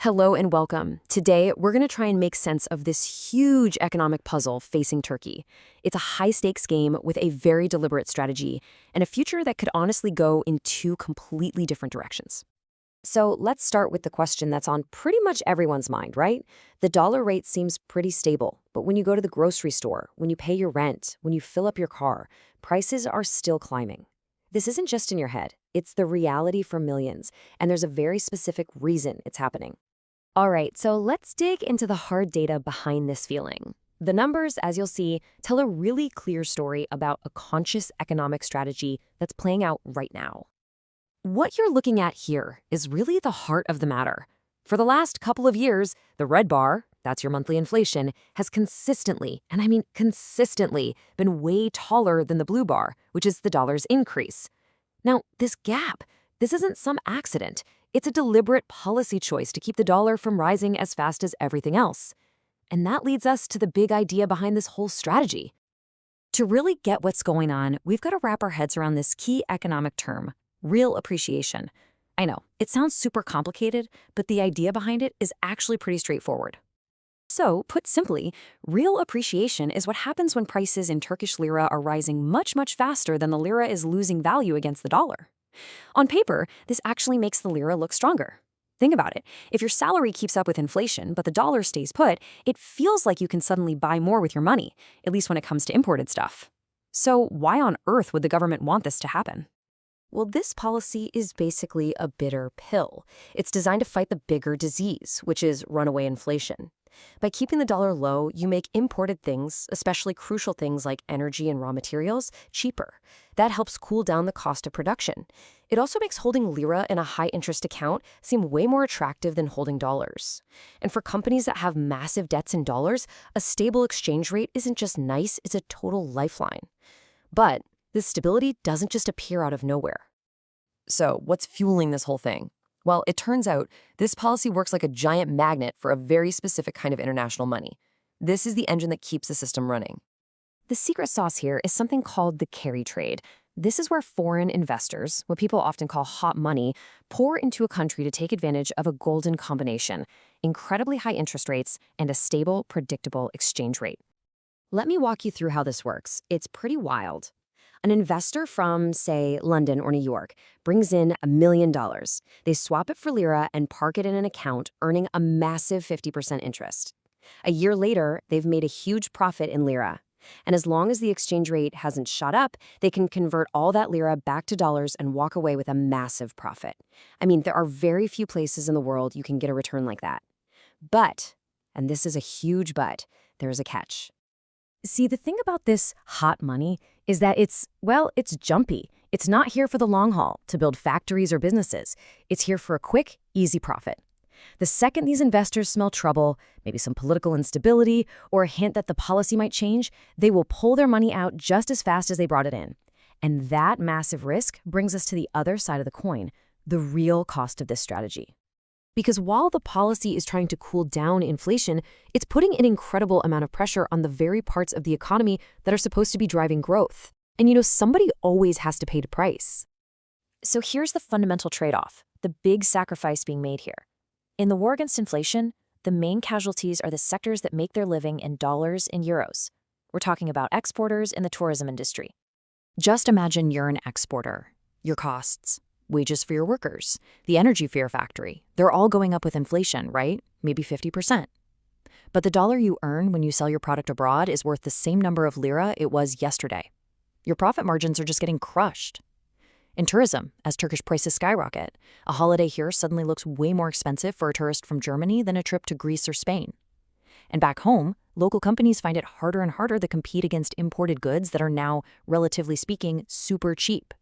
Hello and welcome. Today, we're going to try and make sense of this huge economic puzzle facing Turkey. It's a high-stakes game with a very deliberate strategy and a future that could honestly go in two completely different directions. So let's start with the question that's on pretty much everyone's mind, right? The dollar rate seems pretty stable, but when you go to the grocery store, when you pay your rent, when you fill up your car, prices are still climbing. This isn't just in your head, it's the reality for millions, and there's a very specific reason it's happening. All right, so let's dig into the hard data behind this feeling. The numbers, as you'll see, tell a really clear story about a conscious economic strategy that's playing out right now. What you're looking at here is really the heart of the matter. For the last couple of years, the red bar, that's your monthly inflation, has consistently, and I mean consistently, been way taller than the blue bar, which is the dollar's increase. Now, this gap, this isn't some accident. It's a deliberate policy choice to keep the dollar from rising as fast as everything else. And that leads us to the big idea behind this whole strategy. To really get what's going on, we've got to wrap our heads around this key economic term, real appreciation. I know, it sounds super complicated, but the idea behind it is actually pretty straightforward. So, put simply, real appreciation is what happens when prices in Turkish lira are rising much, much faster than the lira is losing value against the dollar. On paper, this actually makes the lira look stronger. Think about it. If your salary keeps up with inflation, but the dollar stays put, it feels like you can suddenly buy more with your money, at least when it comes to imported stuff. So why on earth would the government want this to happen? Well, this policy is basically a bitter pill. It's designed to fight the bigger disease, which is runaway inflation. By keeping the dollar low, you make imported things, especially crucial things like energy and raw materials, cheaper. That helps cool down the cost of production. It also makes holding lira in a high-interest account seem way more attractive than holding dollars. And for companies that have massive debts in dollars, a stable exchange rate isn't just nice, it's a total lifeline. But this stability doesn't just appear out of nowhere. So, what's fueling this whole thing? Well, it turns out this policy works like a giant magnet for a very specific kind of international money. This is the engine that keeps the system running. The secret sauce here is something called the carry trade. This is where foreign investors, what people often call hot money, pour into a country to take advantage of a golden combination: incredibly high interest rates and a stable, predictable exchange rate. Let me walk you through how this works. It's pretty wild. An investor from, say, London or New York brings in $1 million. They swap it for lira and park it in an account, earning a massive 50% interest. A year later, they've made a huge profit in lira. And as long as the exchange rate hasn't shot up, they can convert all that lira back to dollars and walk away with a massive profit. I mean, there are very few places in the world you can get a return like that. But, and this is a huge but, there is a catch. See, the thing about this hot money is that it's jumpy. It's not here for the long haul, to build factories or businesses. It's here for a quick, easy profit. The second these investors smell trouble, maybe some political instability, or a hint that the policy might change, they will pull their money out just as fast as they brought it in. And that massive risk brings us to the other side of the coin, the real cost of this strategy. Because while the policy is trying to cool down inflation, it's putting an incredible amount of pressure on the very parts of the economy that are supposed to be driving growth. And somebody always has to pay the price. So here's the fundamental trade-off, the big sacrifice being made here. In the war against inflation, the main casualties are the sectors that make their living in dollars and euros. We're talking about exporters in the tourism industry. Just imagine you're an exporter. Your costs, wages for your workers, the energy for your factory, they're all going up with inflation, right? Maybe 50%. But the dollar you earn when you sell your product abroad is worth the same number of lira it was yesterday. Your profit margins are just getting crushed. In tourism, as Turkish prices skyrocket, a holiday here suddenly looks way more expensive for a tourist from Germany than a trip to Greece or Spain. And back home, local companies find it harder and harder to compete against imported goods that are now, relatively speaking, super cheap.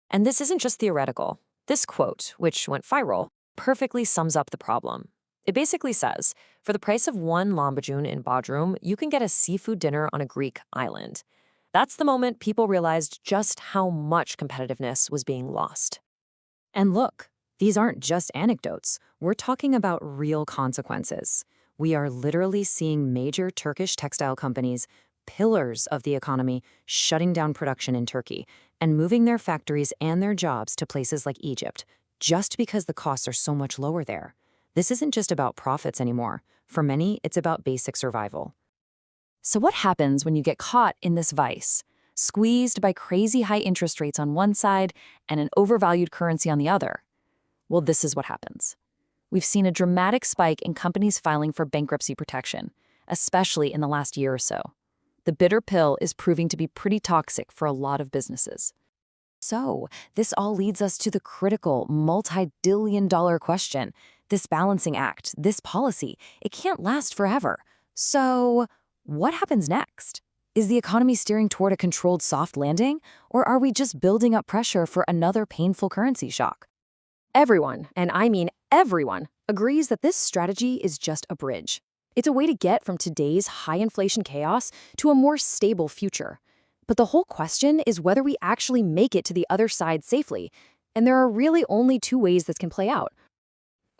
And this isn't just theoretical. This quote, which went viral, perfectly sums up the problem. It basically says, for the price of one lahmacun in Bodrum, you can get a seafood dinner on a Greek island. That's the moment people realized just how much competitiveness was being lost. And look, these aren't just anecdotes. We're talking about real consequences. We are literally seeing major Turkish textile companies, pillars of the economy, shutting down production in Turkey and moving their factories and their jobs to places like Egypt, just because the costs are so much lower there. This isn't just about profits anymore. For many, it's about basic survival. So what happens when you get caught in this vice, squeezed by crazy high interest rates on one side and an overvalued currency on the other? Well, this is what happens. We've seen a dramatic spike in companies filing for bankruptcy protection, especially in the last year or so. The bitter pill is proving to be pretty toxic for a lot of businesses. So, this all leads us to the critical, multi-billion-dollar question. This balancing act, this policy, it can't last forever. So, what happens next? Is the economy steering toward a controlled soft landing, or are we just building up pressure for another painful currency shock? Everyone, and I mean everyone, agrees that this strategy is just a bridge. It's a way to get from today's high inflation chaos to a more stable future. But the whole question is whether we actually make it to the other side safely. And there are really only two ways this can play out.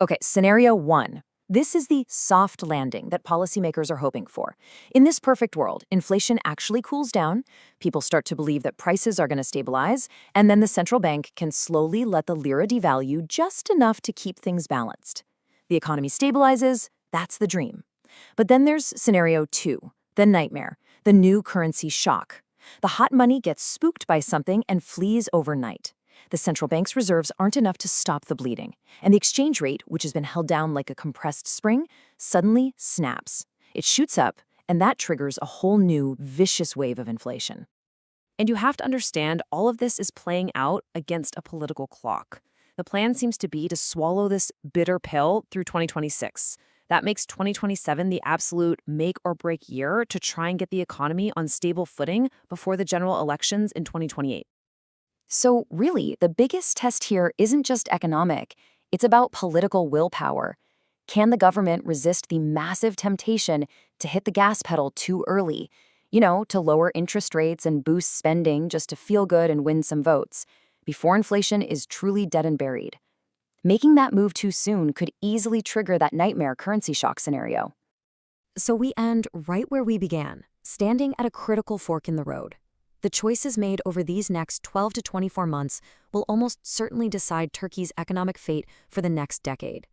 Okay, scenario 1. This is the soft landing that policymakers are hoping for. In this perfect world, inflation actually cools down, people start to believe that prices are going to stabilize, and then the central bank can slowly let the lira devalue just enough to keep things balanced. The economy stabilizes, that's the dream. But then there's scenario 2, the nightmare, the new currency shock. The hot money gets spooked by something and flees overnight. The central bank's reserves aren't enough to stop the bleeding, and the exchange rate, which has been held down like a compressed spring, suddenly snaps. It shoots up, and that triggers a whole new, vicious wave of inflation. And you have to understand all of this is playing out against a political clock. The plan seems to be to swallow this bitter pill through 2026. That makes 2027 the absolute make or break year to try and get the economy on stable footing before the general elections in 2028. So really, the biggest test here isn't just economic, it's about political willpower. Can the government resist the massive temptation to hit the gas pedal too early? To lower interest rates and boost spending just to feel good and win some votes, before inflation is truly dead and buried. Making that move too soon could easily trigger that nightmare currency shock scenario. So we end right where we began, standing at a critical fork in the road. The choices made over these next 12 to 24 months will almost certainly decide Turkey's economic fate for the next decade.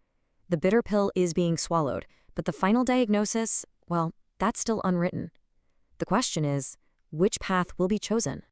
The bitter pill is being swallowed, but the final diagnosis, well, that's still unwritten. The question is, which path will be chosen?